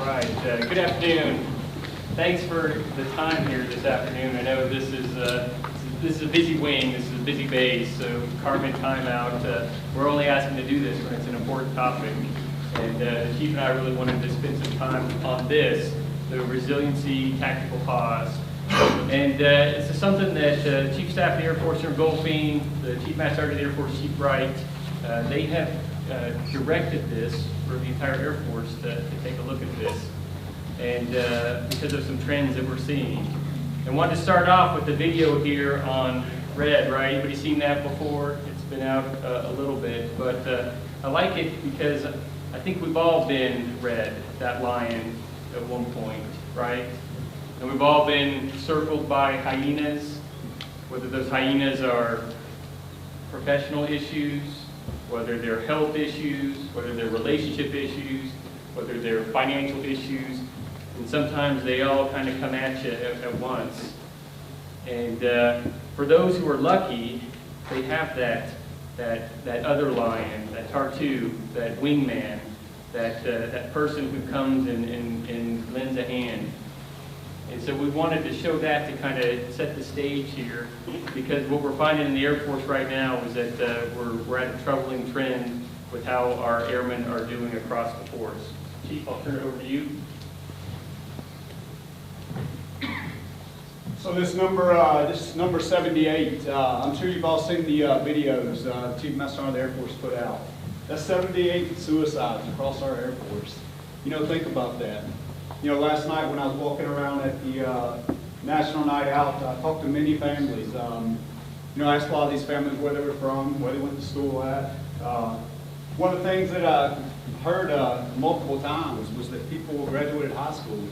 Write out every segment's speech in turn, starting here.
Right. Good afternoon. Thanks for the time here this afternoon. I know this is a busy wing. This is a busy base, so carving time out. We're only asking to do this when it's an important topic. And the Chief and I really wanted to spend some time on this, the resiliency tactical pause. And it's something that Chief Staff of the Air Force in Gulfing, the Chief Master Sergeant of the Air Force, Chief Wright, they have directed this for the entire Air Force to take a look at this, and because of some trends that we're seeing. And wanted to start off with the video here on red, right? Anybody seen that before? It's been out a little bit, but I like it because I think we've all been red, that lion, at one point, right? And we've all been circled by hyenas, whether those hyenas are professional issues, whether they're health issues, whether they're relationship issues, whether they're financial issues, and sometimes they all kind of come at you at once. And for those who are lucky, they have that other lion, that Tartu, that wingman, that person who comes and lends a hand. And so we wanted to show that to kind of set the stage here, because what we're finding in the Air Force right now is that we're at a troubling trend with how our airmen are doing across the force. Chief, I'll turn it over to you. So this number 78. I'm sure you've all seen the videos Chief Master Sergeant of the Air Force put out. That's 78 suicides across our Air Force. You know, think about that. You know, last night when I was walking around at the National Night Out, I talked to many families. You know, I asked a lot of these families where they were from, where they went to school at. One of the things that I heard multiple times was that people graduated high schools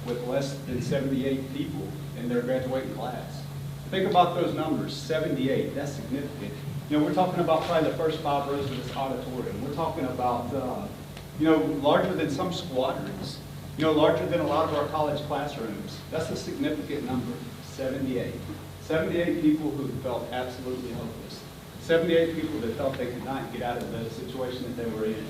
with less than 78 people in their graduating class. Think about those numbers, 78, that's significant. You know, we're talking about probably the first 5 rows of this auditorium. We're talking about, you know, larger than some squadrons. You know, larger than a lot of our college classrooms. That's a significant number, 78. 78 people who felt absolutely hopeless. 78 people that felt they could not get out of the situation that they were in.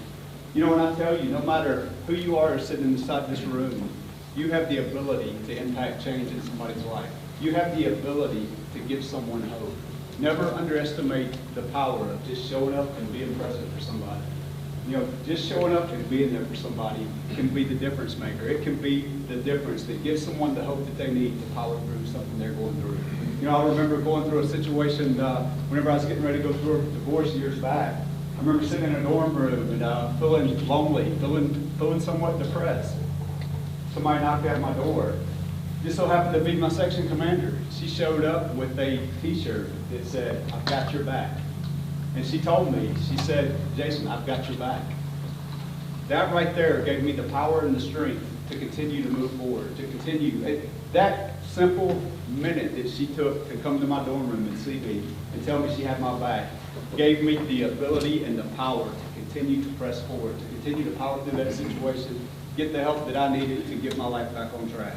You know, when I tell you, no matter who you are sitting inside this room, you have the ability to impact change in somebody's life. You have the ability to give someone hope. Never underestimate the power of just showing up and being present for somebody. You know, just showing up and being there for somebody can be the difference maker. It can be the difference that gives someone the hope that they need to power through something they're going through. You know, I remember going through a situation whenever I was getting ready to go through a divorce years back. I remember sitting in a dorm room and feeling lonely, feeling somewhat depressed. Somebody knocked at my door. Just so happened to be my section commander. She showed up with a t-shirt that said, "I've got your back." And she told me, she said, "Jason, I've got your back." That right there gave me the power and the strength to continue to move forward, to continue. That simple minute that she took to come to my dorm room and see me and tell me she had my back gave me the ability and the power to continue to press forward, to continue to power through that situation, get the help that I needed to get my life back on track.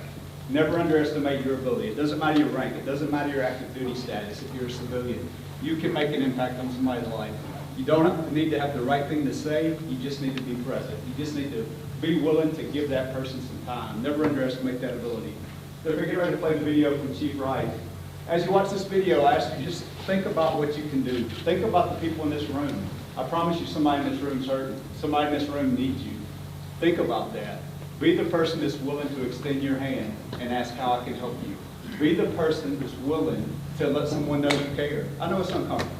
Never underestimate your ability. It doesn't matter your rank. It doesn't matter your active duty status if you're a civilian. You can make an impact on somebody's life. You don't need to have the right thing to say. You just need to be present. You just need to be willing to give that person some time. Never underestimate that ability. So if we're getting ready to play the video from Chief Wright, as you watch this video, I ask you just think about what you can do. Think about the people in this room. I promise you somebody in this room is hurting. Somebody in this room needs you. Think about that. Be the person that's willing to extend your hand and ask how I can help you. Be the person that's willing to let someone know you care. I know it's uncomfortable.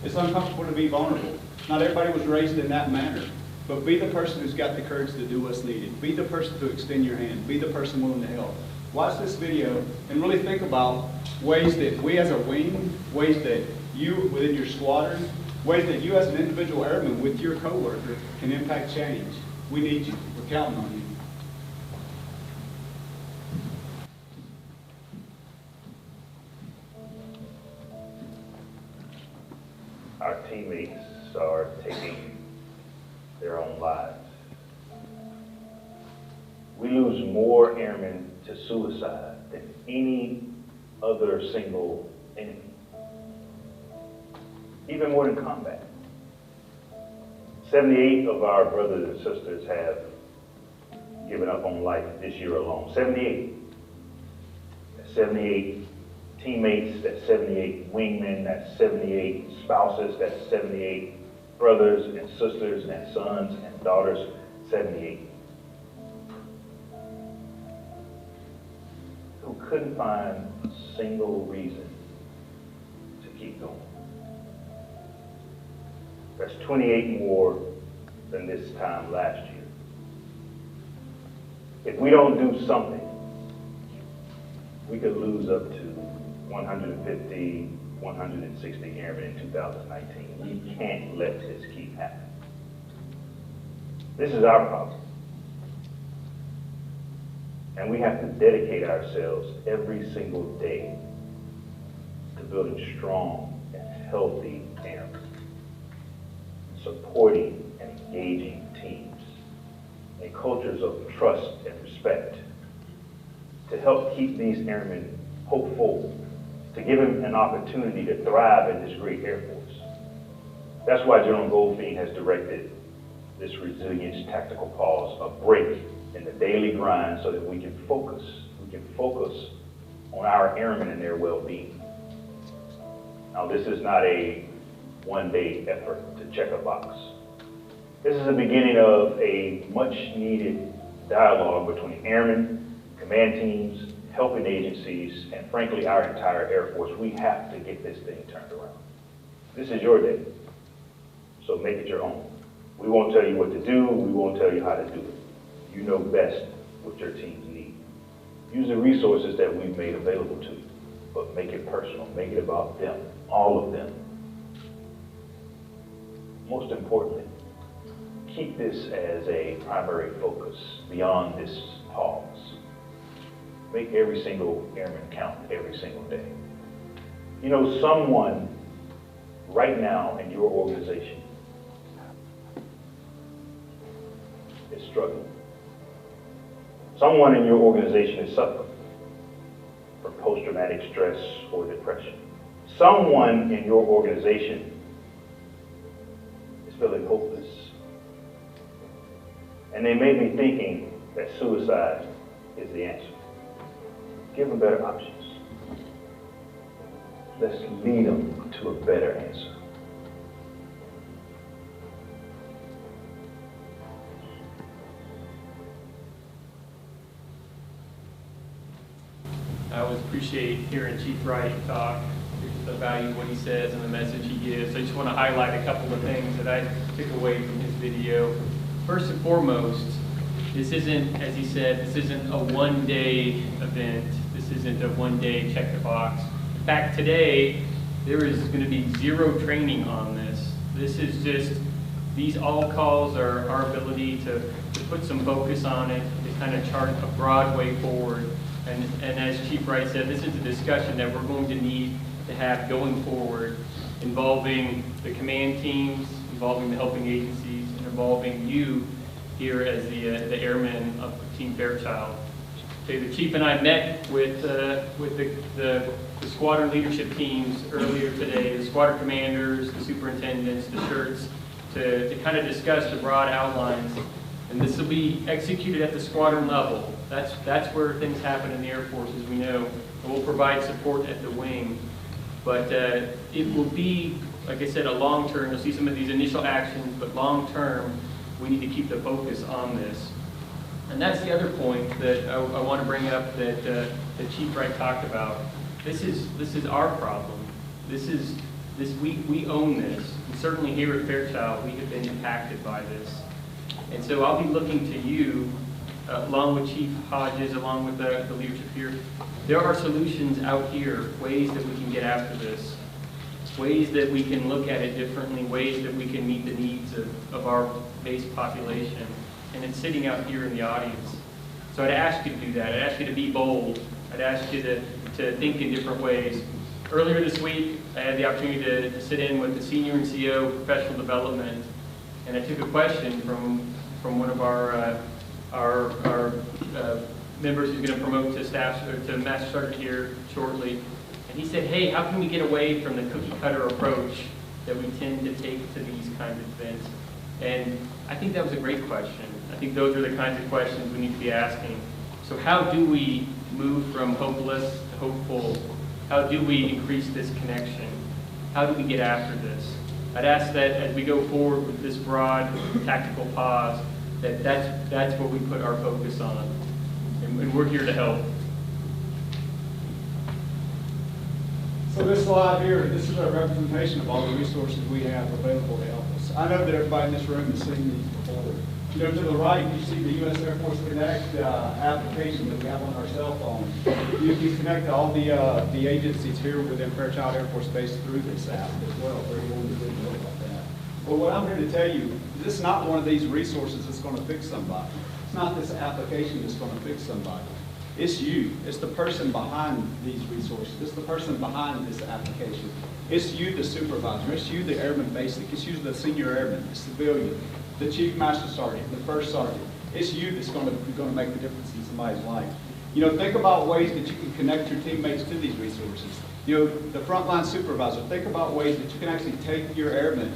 It's uncomfortable to be vulnerable. Not everybody was raised in that manner. But be the person who's got the courage to do what's needed. Be the person to extend your hand. Be the person willing to help. Watch this video and really think about ways that we as a wing, ways that you within your squadron, ways that you as an individual airman with your coworker can impact change. We need you. We're counting on you. Our teammates are taking their own lives. We lose more airmen to suicide than any other single enemy, even more than combat. 78 of our brothers and sisters have given up on life this year alone. 78. That's 78 teammates, that's 78 wingmen, that's 78 spouses, that's 78 brothers and sisters and sons and daughters, 78. Who couldn't find a single reason to keep going. That's 28 more than this time last year. If we don't do something, we could lose up to 150, 160 airmen in 2019. We can't let this keep happening. This is our problem. And we have to dedicate ourselves every single day to building strong and healthy airmen, supporting and engaging teams, and cultures of trust and respect to help keep these airmen hopeful, to give them an opportunity to thrive in this great Air Force. That's why General Goldfein has directed this resilience tactical pause, a break in the daily grind so that we can focus on our airmen and their well-being. Now, this is not a one-day effort to check a box. This is the beginning of a much-needed dialogue between airmen, command teams, helping agencies, and frankly, our entire Air Force. We have to get this thing turned around. This is your day, so make it your own. We won't tell you what to do, we won't tell you how to do it. You know best what your teams need. Use the resources that we've made available to you, but make it personal, make it about them, all of them. Most importantly, keep this as a primary focus beyond this pause. Make every single airman count every single day. You know, someone right now in your organization is struggling. Someone in your organization is suffering from post-traumatic stress or depression. Someone in your organization is feeling hopeless. And they may be thinking that suicide is the answer. Give them better options. Let's lead them to a better answer. I always appreciate hearing Chief Wright talk, the value of what he says and the message he gives. I just want to highlight a couple of things that I took away from his video. First and foremost, this isn't, as he said, this isn't a one-day event. This isn't a one-day check the box. In fact, today, there is going to be zero training on this. This is just, these all calls are our ability to put some focus on it, to kind of chart a broad way forward. And as Chief Wright said, this is a discussion that we're going to need to have going forward, involving the command teams, involving the helping agencies, and involving you here as the airmen of Team Fairchild. Okay, the Chief and I met with the squadron leadership teams earlier today, the squadron commanders, the superintendents, the shirts, to kind of discuss the broad outlines. And this will be executed at the squadron level. That's where things happen in the Air Force, as we know. And we'll provide support at the wing. But it will be, like I said, a long-term. You'll see some of these initial actions, but long-term, we need to keep the focus on this. And that's the other point that I want to bring up that Chief Wright talked about. This is our problem. We own this. And certainly here at Fairchild, we have been impacted by this. And so I'll be looking to you, along with Chief Hodges, along with the leadership here. There are solutions out here, ways that we can get after this, ways that we can look at it differently, ways that we can meet the needs of our base population. And it's sitting out here in the audience. So I'd ask you to do that. I'd ask you to be bold. I'd ask you to think in different ways. Earlier this week, I had the opportunity to sit in with the Senior NCO Professional Development, and I took a question from one of our members who's going to promote to staff or to Master Sergeant here shortly. And he said, hey, how can we get away from the cookie cutter approach that we tend to take to these kinds of events? And I think that was a great question. I think those are the kinds of questions we need to be asking. So how do we move from hopeless to hopeful? How do we increase this connection? How do we get after this? I'd ask that as we go forward with this broad tactical pause, that's what we put our focus on. And we're here to help. So this slide here, this is a representation of all the resources we have available to help us. I know that everybody in this room has seen these before. You know, to the right, you see the U.S. Air Force Connect application that we have on our cell phone. You can connect all the agencies here within Fairchild Air Force Base through this app as well, for anyone who didn't know about that. But what I'm here to tell you, this is not one of these resources that's going to fix somebody. It's not this application that's going to fix somebody. It's you. It's the person behind these resources. It's the person behind this application. It's you, the supervisor. It's you, the airman basic. It's you, the senior airman, the civilian, the chief master sergeant, the first sergeant. It's you that's going to make the difference in somebody's life. You know, think about ways that you can connect your teammates to these resources. You know, the frontline supervisor, think about ways that you can actually take your airmen,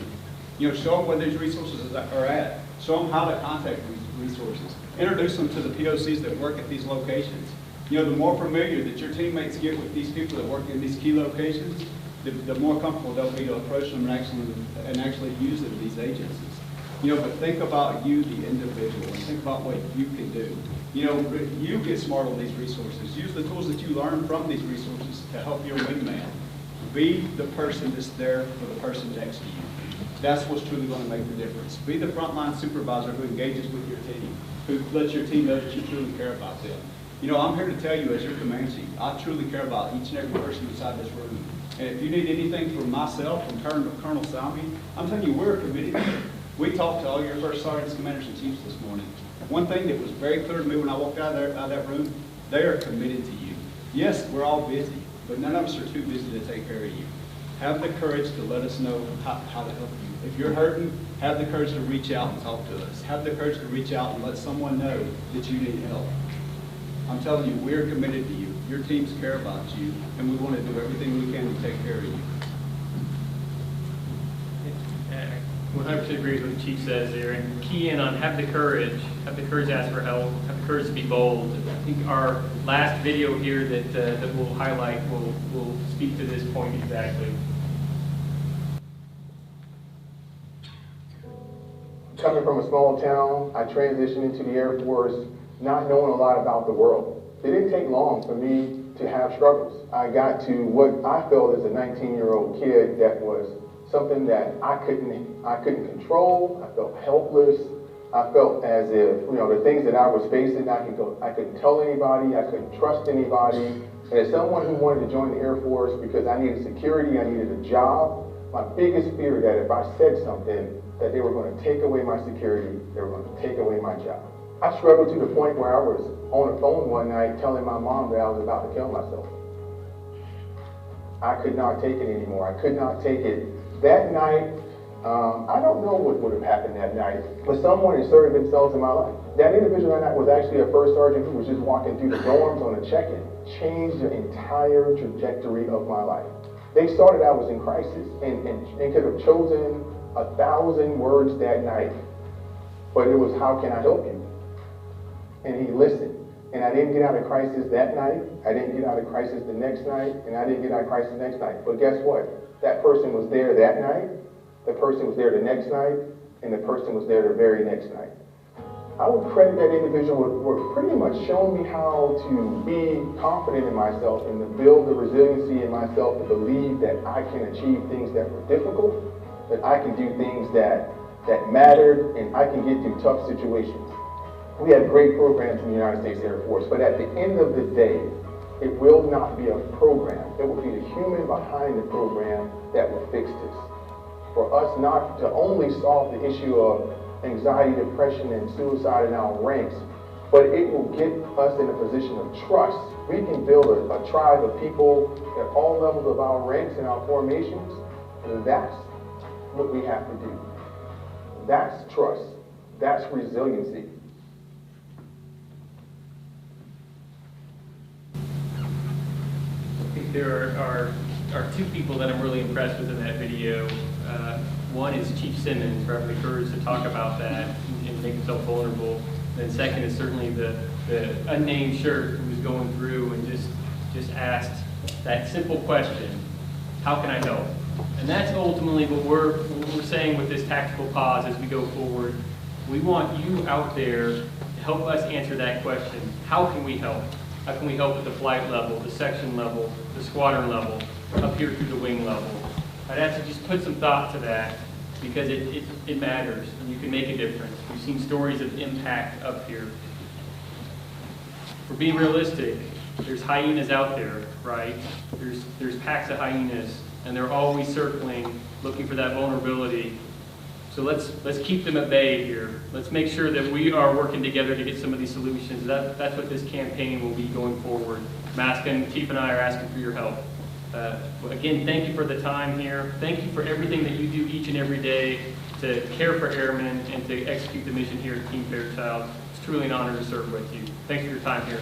you know, show them where these resources are at. Show them how to contact these resources. Introduce them to the POCs that work at these locations. You know, the more familiar that your teammates get with these people that work in these key locations, the more comfortable they'll be to approach them and actually use them, these agencies. You know, but think about you, the individual, and think about what you can do. You know, you get smart on these resources. Use the tools that you learn from these resources to help your wingman. Be the person that's there for the person next to you. That's what's truly going to make the difference. Be the frontline supervisor who engages with your team, who lets your team know that you truly care about them. You know, I'm here to tell you as your command chief, I truly care about each and every person inside this room. And if you need anything from myself, from Colonel Salmi, I'm telling you, we're committed to it. We talked to all your first sergeants, commanders, and chiefs this morning. One thing that was very clear to me when I walked out of that room, they are committed to you. Yes, we're all busy, but none of us are too busy to take care of you. Have the courage to let us know how to help you. If you're hurting, have the courage to reach out and talk to us. Have the courage to reach out and let someone know that you need help. I'm telling you, we're committed to you. Your teams care about you, and we want to do everything we can to take care of you. 100% agree with what the chief says there, and key in on have the courage to ask for help, have the courage to be bold. I think our last video here that we'll highlight will speak to this point exactly. Coming from a small town, I transitioned into the Air Force not knowing a lot about the world. It didn't take long for me to have struggles. I got to what I felt as a 19-year-old kid that was something that I couldn't control. I felt helpless. I felt as if, you know, the things that I was facing, I couldn't tell anybody, I couldn't trust anybody. And as someone who wanted to join the Air Force because I needed security, I needed a job, my biggest fear that if I said something, that they were going to take away my security, they were going to take away my job. I struggled to the point where I was on the phone one night telling my mom that I was about to kill myself. I could not take it anymore. I could not take it. That night, I don't know what would have happened that night, but someone inserted themselves in my life. That individual that night was actually a first sergeant who was just walking through the dorms on a check-in. Changed the entire trajectory of my life. They saw that I was in crisis and could have chosen 1,000 words that night, but it was, how can I help you? And he listened. And I didn't get out of crisis that night, I didn't get out of crisis the next night, and I didn't get out of crisis the next night. But guess what? That person was there that night, the person was there the next night, and the person was there the very next night. I would credit that individual for pretty much showing me how to be confident in myself and to build the resiliency in myself to believe that I can achieve things that were difficult, that I can do things that mattered, and I can get through tough situations. We have great programs in the United States Air Force, but at the end of the day, it will not be a program. It will be the human behind the program that will fix this. For us not to only solve the issue of anxiety, depression, and suicide in our ranks, but it will get us in a position of trust. We can build a tribe of people at all levels of our ranks and our formations, and that's what we have to do. That's trust. That's resiliency. I think there are two people that I'm really impressed with in that video. One is Chief Simmons for having the courage to talk about that and make himself vulnerable. Then second is certainly the unnamed shirt who was going through and just asked that simple question, how can I help? And that's ultimately what we're saying with this tactical pause as we go forward. We want you out there to help us answer that question. How can we help? How can we help at the flight level, the section level, the squadron level, up here through the wing level? I'd ask you just put some thought to that because it matters and you can make a difference. We've seen stories of impact up here. For being realistic, there's hyenas out there, right? There's packs of hyenas and they're always circling, looking for that vulnerability. So let's keep them at bay here. Let's make sure that we are working together to get some of these solutions. That's what this campaign will be going forward. Chief and I are asking for your help. Again, thank you for the time here. Thank you for everything that you do each and every day to care for airmen and to execute the mission here at Team Fairchild. It's truly an honor to serve with you. Thanks for your time here.